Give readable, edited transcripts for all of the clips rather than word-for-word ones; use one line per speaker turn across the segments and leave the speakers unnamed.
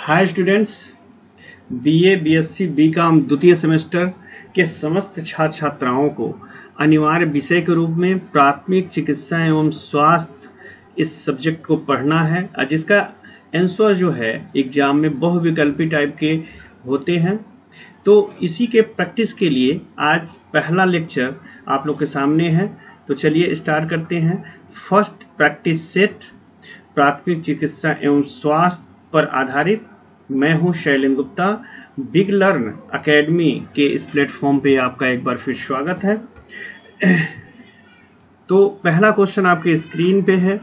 हाय students, BA, BSc, BCom द्वितीय semester के समस्त छात्र छात्राओं को अनिवार्य विषय के रूप में प्राथमिक चिकित्सा एवं स्वास्थ्य इस सब्जेक्ट को पढ़ना है, जिसका आंसर जो है एग्जाम में बहुविकल्पी टाइप के होते हैं। तो इसी के प्रैक्टिस के लिए आज पहला लेक्चर आप लोग के सामने है। तो चलिए स्टार्ट करते हैं। फर्स्ट प्रैक्टिस सेट प्राथमिक चिकित्सा एवं स्वास्थ्य पर आधारित। मैं हूं Shailendra Gupta. Big learn academy के इस प्लेटफॉर्म पे आपका एक बार फिर स्वागत है। तो पहला क्वेश्चन आपके स्क्रीन पे है।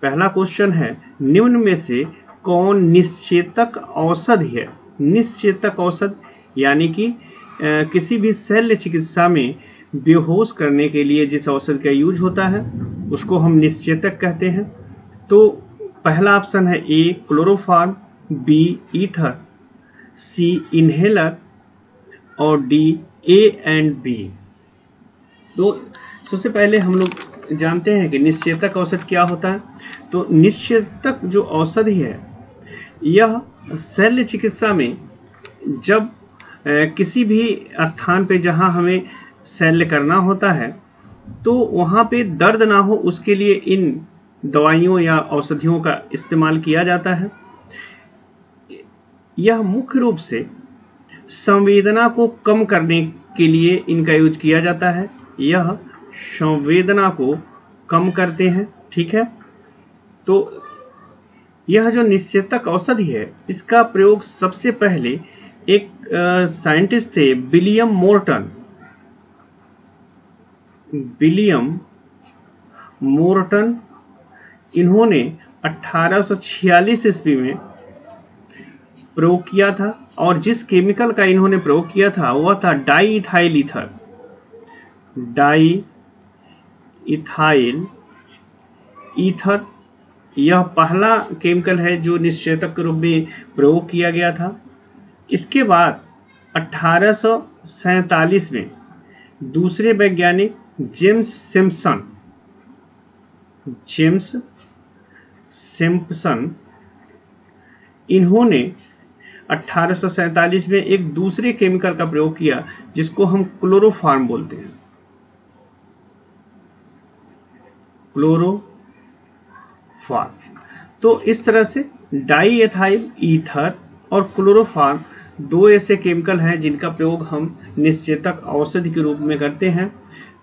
पहला क्वेश्चन है, निम्न में से कौन निश्चेतक औषधि है? निश्चेतक औषधि यानी कि किसी भी शल्य चिकित्सा में बेहोश करने के लिए जिस औषधि का यूज होता है उसको हम निश्चेतक कहते हैं। तो पहला ऑप्शन है ए क्लोरोफॉर्म, बी ईथर, सी इनहेलर और डी ए एंड बी। तो सबसे पहले हम लोग जानते हैं कि निश्चेतक औषधि क्या होता है। तो निश्चेतक जो औषधि है यह शल्य चिकित्सा में जब किसी भी स्थान पे जहां हमें शल्य करना होता है तो वहां पे दर्द ना हो उसके लिए इन दवाइयों या औषधियों का इस्तेमाल किया जाता है। यह मुख्य रूप से संवेदना को कम करने के लिए इनका यूज किया जाता है। यह संवेदना को कम करते हैं, ठीक है। तो यह जो निश्चेतक औषधि है इसका प्रयोग सबसे पहले एक साइंटिस्ट थे विलियम मोर्टन। इन्होंने 1846 ईस्वी में प्रयोग किया था और जिस केमिकल का इन्होंने प्रयोग किया था वह था डाई इथाइल ईथर। यह पहला केमिकल है जो निश्चेतक के रूप में प्रयोग किया गया था। इसके बाद 1847 में दूसरे वैज्ञानिक जेम्स सिम्पसन इन्होंने 1847 में एक दूसरे केमिकल का प्रयोग किया जिसको हम क्लोरोफॉर्म बोलते हैं। तो इस तरह से डाई एथाइल ईथर और क्लोरोफॉर्म दो ऐसे केमिकल हैं जिनका प्रयोग हम निश्चेतक औषधि के रूप में करते हैं।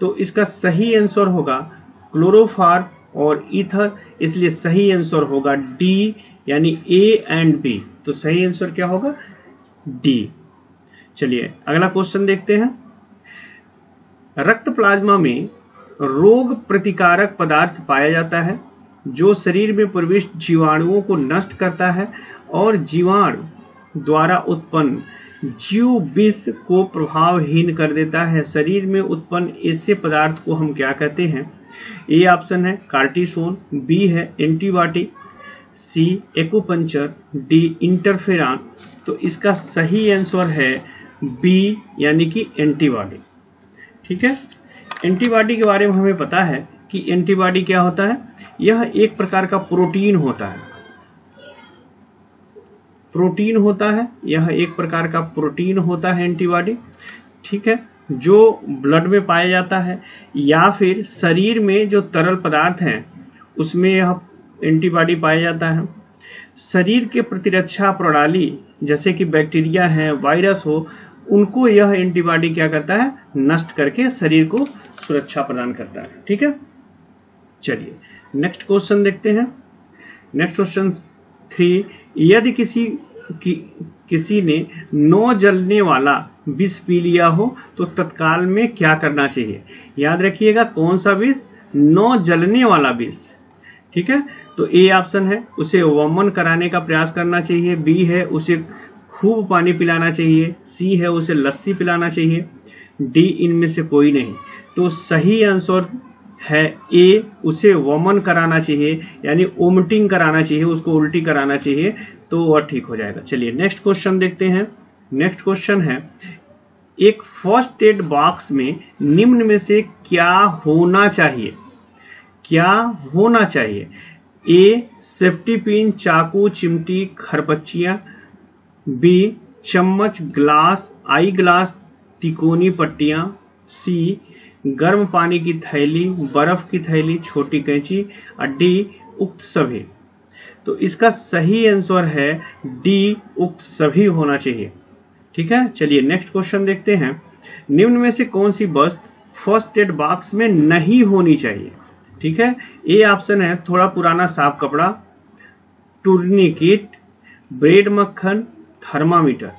तो इसका सही आंसर होगा क्लोरोफॉर्म और ईथर, इसलिए सही आंसर होगा डी यानी ए एंड बी। तो सही आंसर क्या होगा? डी। चलिए अगला क्वेश्चन देखते हैं। रक्त प्लाज्मा में रोग प्रतिकारक पदार्थ पाया जाता है जो शरीर में प्रविष्ट जीवाणुओं को नष्ट करता है और जीवाणु द्वारा उत्पन्न जीव विष को प्रभावहीन कर देता है। शरीर में उत्पन्न ऐसे पदार्थ को हम क्या कहते हैं? ए ऑप्शन है कार्टिसोन, बी है एंटीबायोटिक, सी एक्यूपंक्चर, डी इंटरफेरॉन। तो इसका सही आंसर है बी यानी कि एंटीबॉडी, ठीक है। एंटीबॉडी के बारे में हमें पता है कि एंटीबॉडी क्या होता है। यह एक प्रकार का प्रोटीन होता है। यह एक प्रकार का प्रोटीन होता है एंटीबॉडी, ठीक है, जो ब्लड में पाया जाता है या फिर शरीर में जो तरल पदार्थ हैं उसमें यह एंटीबॉडी पाया जाता है। शरीर के प्रतिरक्षा प्रणाली जैसे कि बैक्टीरिया है, वायरस हो, उनको यह एंटीबॉडी क्या करता है? नष्ट करके शरीर को सुरक्षा प्रदान करता है, ठीक है। चलिए नेक्स्ट क्वेश्चन देखते हैं। नेक्स्ट क्वेश्चन 3, यदि किसी ने नौ जलने वाला विष पी लिया हो तो तत्काल में क्या करना चाहिए? याद रखिएगा कौन सा विष? नौ जलने वाला विष, ठीक है। तो ए ऑप्शन है उसे वमन कराने का प्रयास करना चाहिए, बी है उसे खूब पानी पिलाना चाहिए, सी है उसे लस्सी पिलाना चाहिए, डी इनमें से कोई नहीं। तो सही आंसर है ए, उसे वमन कराना चाहिए यानी वोमिटिंग कराना चाहिए, उसको उल्टी कराना चाहिए तो वह ठीक हो जाएगा। चलिए नेक्स्ट क्वेश्चन देखते हैं। नेक्स्ट क्वेश्चन है, एक फर्स्ट एड बॉक्स में निम्न में से क्या होना चाहिए? ए सेफ्टी पिन, चाकू, चिमटी, खरपच्चियां, बी चम्मच, ग्लास, आई ग्लास, तिकोनी पट्टियां, सी गर्म पानी की थैली, बर्फ की थैली, छोटी कैंची, और डी उक्त सभी। तो इसका सही आंसर है डी उक्त सभी होना चाहिए। ठीक है, चलिए नेक्स्ट क्वेश्चन देखते हैं। निम्न में से कौन सी वस्तु फर्स्ट एड बॉक्स में नहीं होनी चाहिए? ठीक है, ए ऑप्शन है थोड़ा पुराना साफ कपड़ा, टूर्निकेट, ब्रेड मक्खन, थर्मामीटर।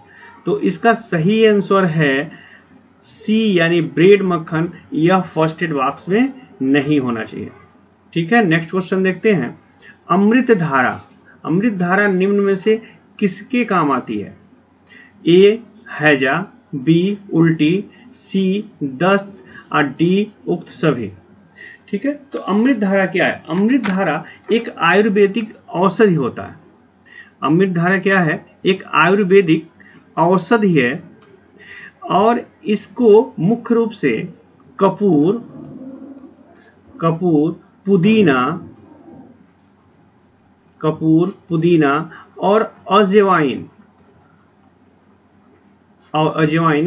तो इसका सही आंसर है सी यानी ब्रेड मक्खन, यह फर्स्ट एड बॉक्स में नहीं होना चाहिए। ठीक है, नेक्स्ट क्वेश्चन देखते हैं। अमृत धारा, अमृत धारा निम्न में से किसके काम आती है? ए हैजा, बी उल्टी, सी दस्त, और डी उक्त सभी। ठीक है, तो अमृत धारा क्या है? अमृत धारा एक आयुर्वेदिक औषधि होता है। अमृत धारा क्या है? एक आयुर्वेदिक औषधि है, और इसको मुख्य रूप से कपूर, पुदीना और अजवाइन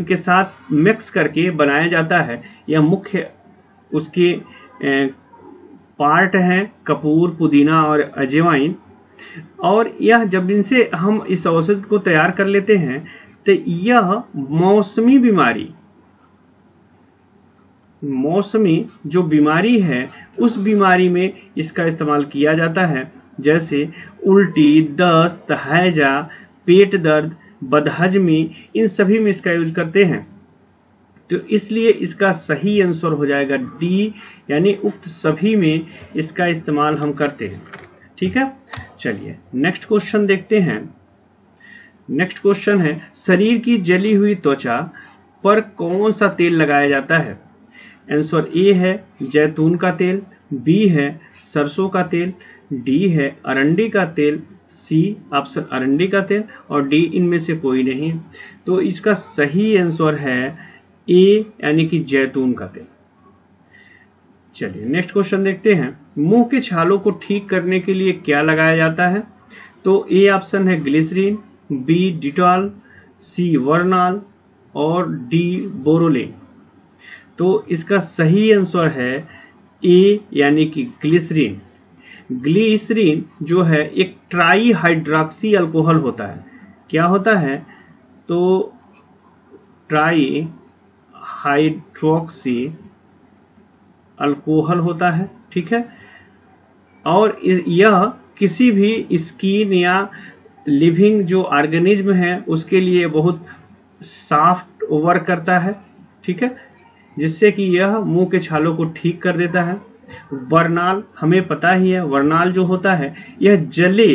के साथ मिक्स करके बनाया जाता है। यह मुख्य उसके पार्ट हैं, कपूर, पुदीना और अजवाइन। और यह जब इनसे हम इस औषधि को तैयार कर लेते हैं तो यह मौसमी जो बीमारी है उस बीमारी में इसका इस्तेमाल किया जाता है, जैसे उल्टी, दस्त, हैजा, पेट दर्द, बदहजमी, इन सभी में इसका यूज करते हैं। तो इसलिए इसका सही आंसर हो जाएगा डी यानी उक्त सभी में इसका इस्तेमाल हम करते हैं। ठीक है, चलिए नेक्स्ट क्वेश्चन देखते हैं। नेक्स्ट क्वेश्चन है, शरीर की जली हुई त्वचा पर कौन सा तेल लगाया जाता है? आंसर ए है जैतून का तेल, बी है सरसों का तेल, डी है अरंडी का तेल, सी ऑप्शन अरंडी का तेल, और डी इनमें से कोई नहीं। तो इसका सही आंसर है ए यानी कि जैतून का तेल। चलिए नेक्स्ट क्वेश्चन देखते हैं। मुंह के छालों को ठीक करने के लिए क्या लगाया जाता है? तो ए ऑप्शन है ग्लिसरीन, बी डिटॉल, सी वर्नॉल और डी बोरोलिन। तो इसका सही आंसर है ए यानी कि ग्लिसरीन। ग्लिसरीन जो है एक ट्राई हाइड्रोक्सी अल्कोहल होता है। क्या होता है? तो ट्राई हाइड्रोक्सी अल्कोहल होता है। ठीक है, और यह किसी भी स्किन या लिविंग जो ऑर्गेनिज्म है उसके लिए बहुत सॉफ्ट वर्क करता है। ठीक है, जिससे कि यह मुंह के छालों को ठीक कर देता है। वर्नाल हमें पता ही है, वर्नाल जो होता है यह जले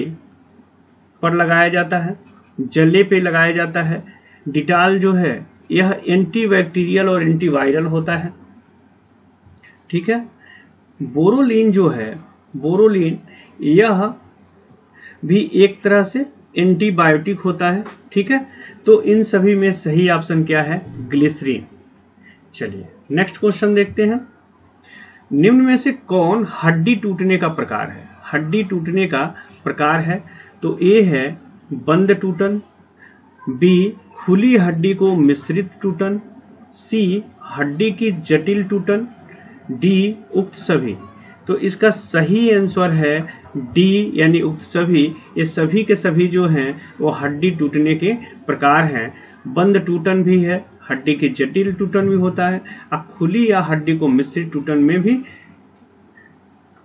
पर लगाया जाता है, जले पे लगाया जाता है। डिटॉल जो है यह एंटीबैक्टीरियल और एंटीवायरल होता है। ठीक है, बोरोलिन जो है, बोरोलिन यह भी एक तरह से एंटीबायोटिक होता है। ठीक है, तो इन सभी में सही ऑप्शन क्या है? ग्लिसरीन। चलिए नेक्स्ट क्वेश्चन देखते हैं। निम्न में से कौन हड्डी टूटने का प्रकार है? हड्डी टूटने का प्रकार है तो ए है बंद टूटन, बी खुली हड्डी को मिश्रित टूटन, सी हड्डी की जटिल टूटन, डी उक्त सभी। तो इसका सही आंसर है डी यानी उक्त सभी। ये सभी के सभी जो हैं वो हड्डी टूटने के प्रकार हैं। बंद टूटन भी है, हड्डी की जटिल टूटन भी होता है, और खुली या हड्डी को मिश्रित टूटन में भी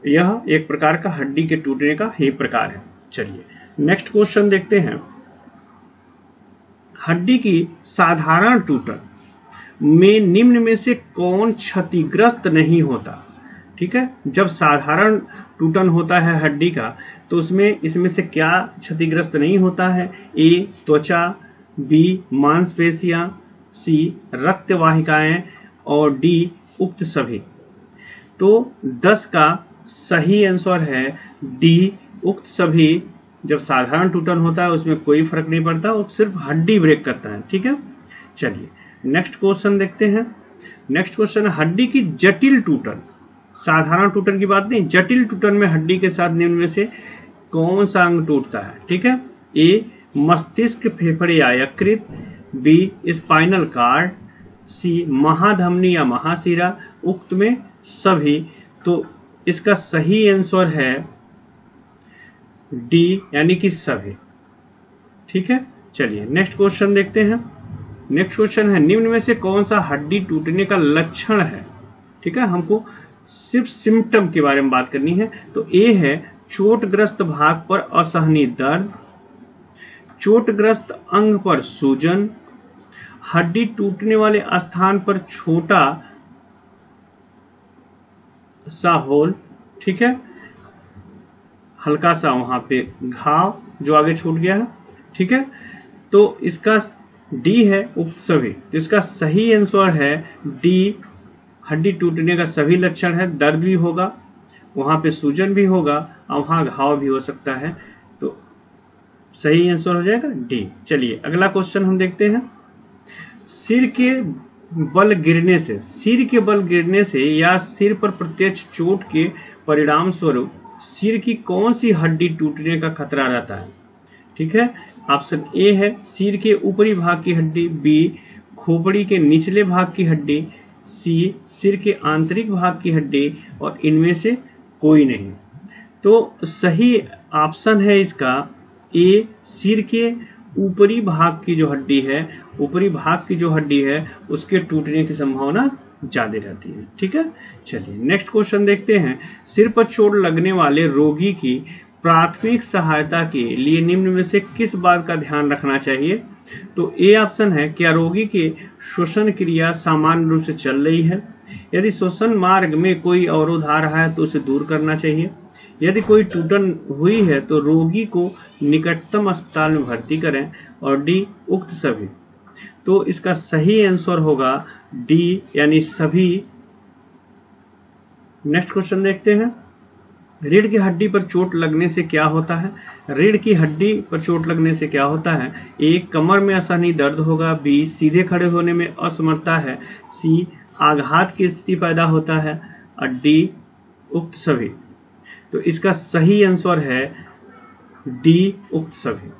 यह एक प्रकार का हड्डी के टूटने का ही प्रकार है। चलिए नेक्स्ट क्वेश्चन देखते हैं। हड्डी की साधारण टूटन में निम्न में से कौन क्षतिग्रस्त नहीं होता? ठीक है, जब साधारण टूटन होता है हड्डी का तो उसमें इसमें से क्या क्षतिग्रस्त नहीं होता है? ए त्वचा, बी मांसपेशियां, सी रक्त वाहिकाएं और डी उक्त सभी। तो 10 का सही आंसर है डी उक्त सभी। जब साधारण टूटन होता है उसमें कोई फर्क नहीं पड़ता, वो सिर्फ हड्डी ब्रेक करता है। ठीक है, चलिए नेक्स्ट क्वेश्चन देखते हैं। नेक्स्ट क्वेश्चन है हड्डी की जटिल टूटन। साधारण टूटन की बात नहीं, जटिल टूटन में हड्डी के साथ निम्न में से कौन सा अंग टूटता है? ठीक है, ए मस्तिष्क, फेफड़े या यकृत, बी स्पाइनल कार्ड, सी महाधमनी या महाशिरा, उक्त में सभी। तो इसका सही आंसर है डी यानी कि सभी। ठीक है, चलिए नेक्स्ट क्वेश्चन देखते हैं। नेक्स्ट क्वेश्चन है निम्न में से कौन सा हड्डी टूटने का लक्षण है। ठीक है, हमको सिर्फ सिम्टम के बारे में बात करनी है। तो ए है चोटग्रस्त भाग पर असहनीय दर्द, चोटग्रस्त अंग पर सूजन, हड्डी टूटने वाले स्थान पर छोटा सा होल, ठीक है, हल्का सा वहां पे घाव जो आगे छूट गया है। ठीक है, तो इसका डी है उक्त सभी। तो इसका सही आंसर है डी, हड्डी टूटने का सभी लक्षण है। दर्द भी होगा, वहां पे सूजन भी होगा और वहां घाव भी हो सकता है। तो सही आंसर हो जाएगा डी। चलिए अगला क्वेश्चन हम देखते हैं। सिर के बल गिरने से या सिर पर प्रत्यक्ष चोट के परिणाम स्वरूप सिर की कौन सी हड्डी टूटने का खतरा रहता है। ठीक है, ऑप्शन ए है सिर के ऊपरी भाग की हड्डी, बी खोपड़ी के निचले भाग की हड्डी, सी सिर के आंतरिक भाग की हड्डी और इनमें से कोई नहीं। तो सही ऑप्शन है इसका ए, सिर के ऊपरी भाग की जो हड्डी है, ऊपरी भाग की जो हड्डी है उसके टूटने की संभावना ज्यादा रहती है। ठीक है, चलिए नेक्स्ट क्वेश्चन देखते हैं। सिर पर चोट लगने वाले रोगी की प्राथमिक सहायता के लिए निम्न में से किस बात का ध्यान रखना चाहिए। तो ए ऑप्शन है क्या रोगी के श्वसन क्रिया सामान्य रूप से चल रही है। यदि श्वसन मार्ग में कोई अवरोध आ रहा है तो उसे दूर करना चाहिए। यदि कोई टूटन हुई है तो रोगी को निकटतम अस्पताल में भर्ती करें। और डी उक्त सभी। तो इसका सही आंसर होगा डी यानी सभी। नेक्स्ट क्वेश्चन देखते हैं। रीढ़ की हड्डी पर चोट लगने से क्या होता है। रीढ़ की हड्डी पर चोट लगने से क्या होता है। ए कमर में असहनीय दर्द होगा, बी सीधे खड़े होने में असमर्थता है, सी आघात की स्थिति पैदा होता है और डी उक्त सभी। तो इसका सही आंसर है डी उक्त सभी।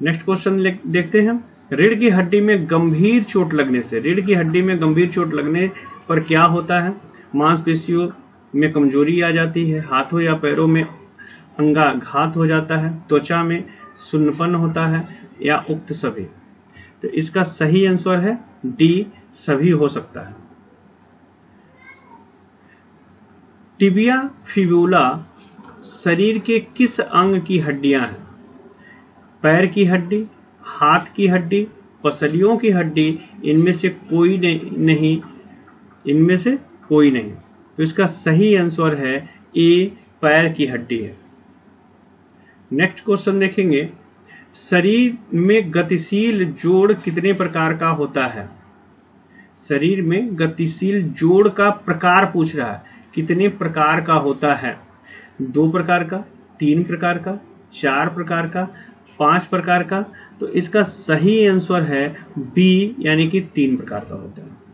नेक्स्ट क्वेश्चन देखते हैं। रीढ़ की हड्डी में गंभीर चोट लगने से, रीढ़ की हड्डी में गंभीर चोट लगने पर क्या होता है। मांसपेशियों में कमजोरी आ जाती है, हाथों या पैरों में अंगाघात हो जाता है, त्वचा में सुन्नपन होता है या उक्त सभी। तो इसका सही आंसर है डी सभी हो सकता है। टिबिया फिबुला शरीर के किस अंग की हड्डियां हैं। पैर की हड्डी, हाथ की हड्डी, पसलियों की हड्डी, इनमें से कोई नहीं, इनमें से कोई नहीं। तो इसका सही आंसर है ए पैर की हड्डी है। नेक्स्ट क्वेश्चन देखेंगे। शरीर में गतिशील जोड़ कितने प्रकार का होता है। शरीर में गतिशील जोड़ का प्रकार पूछ रहा है, कितने प्रकार का होता है। 2 प्रकार का, 3 प्रकार का, 4 प्रकार का, 5 प्रकार का। तो इसका सही आंसर है बी यानी कि 3 प्रकार का होता है।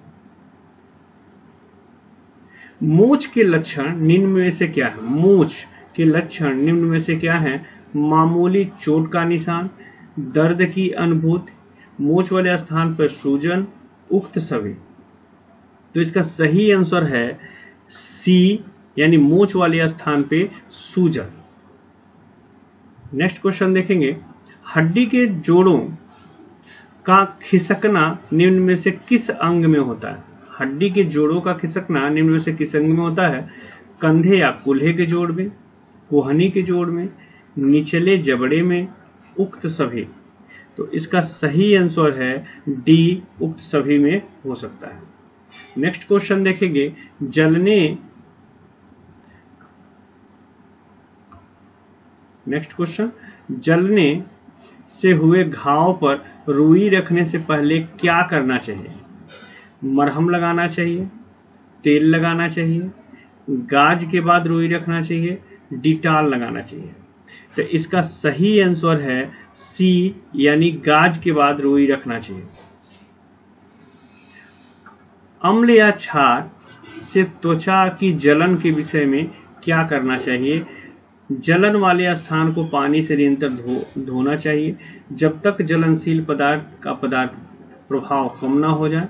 मूंछ के लक्षण निम्न में से क्या है। मूंछ के लक्षण निम्न में से क्या है। मामूली चोट का निशान, दर्द की अनुभूति, मूंछ वाले स्थान पर सूजन, उक्त सभी। तो इसका सही आंसर है सी यानी मूंछ वाले स्थान पे सूजन। नेक्स्ट क्वेश्चन देखेंगे। हड्डी के जोड़ों का खिसकना निम्न में से किस अंग में होता है। हड्डी के जोड़ों का खिसकना निम्न में से किस अंग में होता है। कंधे या कूल्हे के जोड़ में, कोहनी के जोड़ में, निचले जबड़े में, उक्त सभी। तो इसका सही आंसर है डी उक्त सभी में हो सकता है। नेक्स्ट क्वेश्चन देखेंगे। जलने से हुए घाव पर रुई रखने से पहले क्या करना चाहिए। मरहम लगाना चाहिए, तेल लगाना चाहिए, गाज के बाद रुई रखना चाहिए, डिटॉल लगाना चाहिए। तो इसका सही आंसर है सी यानी गाज के बाद रुई रखना चाहिए। अम्ल या क्षार से त्वचा की जलन के विषय में क्या करना चाहिए। जलन वाले स्थान को पानी से निरंतर धोना चाहिए जब तक जलनशील पदार्थ का प्रभाव कम ना हो जाए।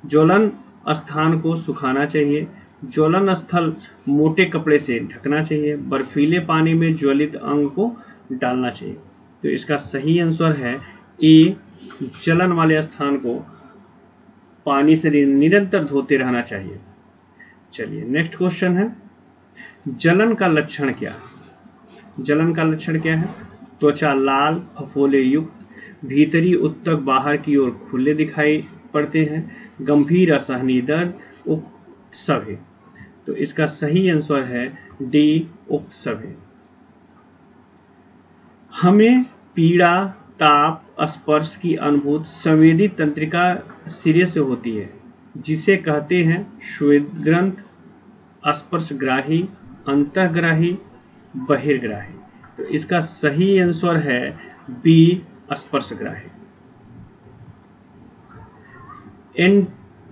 ज्वलन स्थान को सुखाना चाहिए। ज्वलन स्थल मोटे कपड़े से ढकना चाहिए। बर्फीले पानी में ज्वलित अंग को डालना चाहिए। तो इसका सही आंसर है ए, जलन वाले स्थान को पानी से निरंतर धोते रहना चाहिए। चलिए नेक्स्ट क्वेश्चन है, जलन का लक्षण क्या है? जलन का लक्षण क्या है? त्वचा लाल फफोले युक्त, भीतरी उत्तक बाहर की ओर खुले दिखाई पड़ते हैं, गंभीर असहनीय दर्द, उक्त सभी। तो इसका सही आंसर है डी, उक्त सभी। हमें पीड़ा, ताप, स्पर्श की अनुभूति संवेदी तंत्रिका सिरे से होती है, जिसे कहते हैं श्वेत ग्रंथ, स्पर्शग्राही, अंतःग्राही, बहिर्ग्राही। तो इसका सही आंसर है बी, स्पर्शग्राही।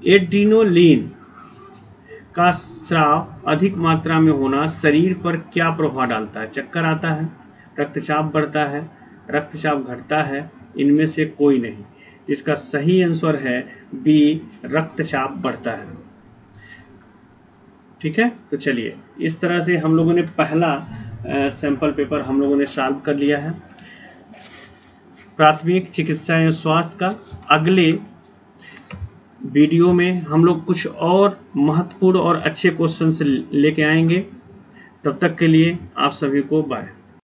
एड्रेनलिन का स्राव अधिक मात्रा में होना शरीर पर क्या प्रभाव डालता है? चक्कर आता है, रक्तचाप बढ़ता है, रक्तचाप घटता है, इनमें से कोई नहीं। इसका सही आंसर है बी, रक्तचाप बढ़ता है। ठीक है, तो चलिए इस तरह से हम लोगों ने पहला सैंपल पेपर हम लोगों ने सॉल्व कर लिया है प्राथमिक चिकित्सा एवं स्वास्थ्य का। अगले वीडियो में हम लोग कुछ और महत्वपूर्ण और अच्छे क्वेश्चन लेके आएंगे। तब तक के लिए आप सभी को बाय।